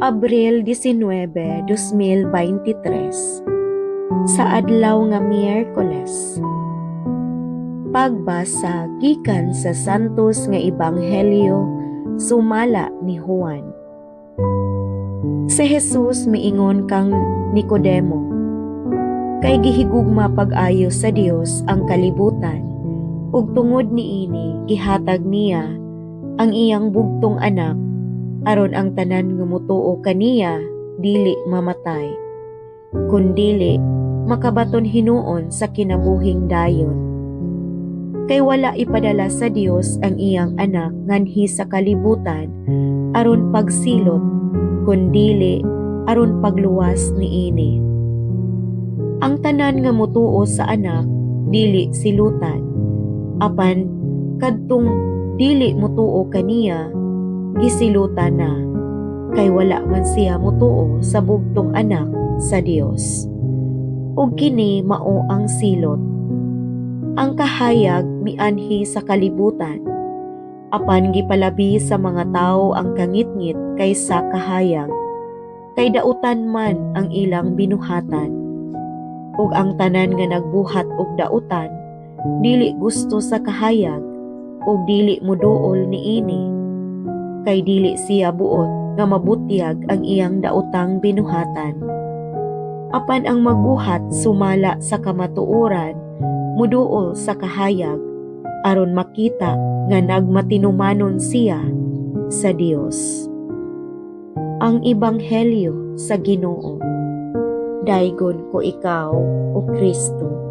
Abril 19, 2023. Sa adlaw nga Miyerkules. Pagbasa gikan sa Santos nga Ebanghelyo sumala ni Juan. Si Jesus miingon kang Nicodemo, kay gihigugma pag-ayo sa Dios ang kalibutan, ug tungod niini gihatag niya ang iyang bugtong anak aron ang tanan nga motuo kaniya dili mamatay, kundili makabaton hinuon sa kinabuhing dayon. Kay wala ipadala sa Dios ang iyang anak nganhi sa kalibutan aron pagsilot, kundili aron pagluwas niini. Ang tanan nga motuo sa anak dili silutan, apan kadtong dili motuo kaniya gisilutan na, kay wala man siya motuo sa bugtong anak sa Dios. Ug kini mao ang silot. Ang kahayag mianhi sa kalibutan, apan gipalabi sa mga tawo ang kangitngit kaysa kahayag, kay dautan man ang ilang binuhatan. Ug ang tanan nga nagbuhat og dautan dili gusto sa kahayag, ug dili moduol niini, kay dili siya buot nga mabutyag ang iyang daotang binuhatan. Apan ang magbuhat sumala sa kamatuoran, muduol sa kahayag, aron makita nga nagmatinumanon siya sa Dios. Ang Ebanghelyo sa Ginoo. Daygon ko ikaw, O Kristo.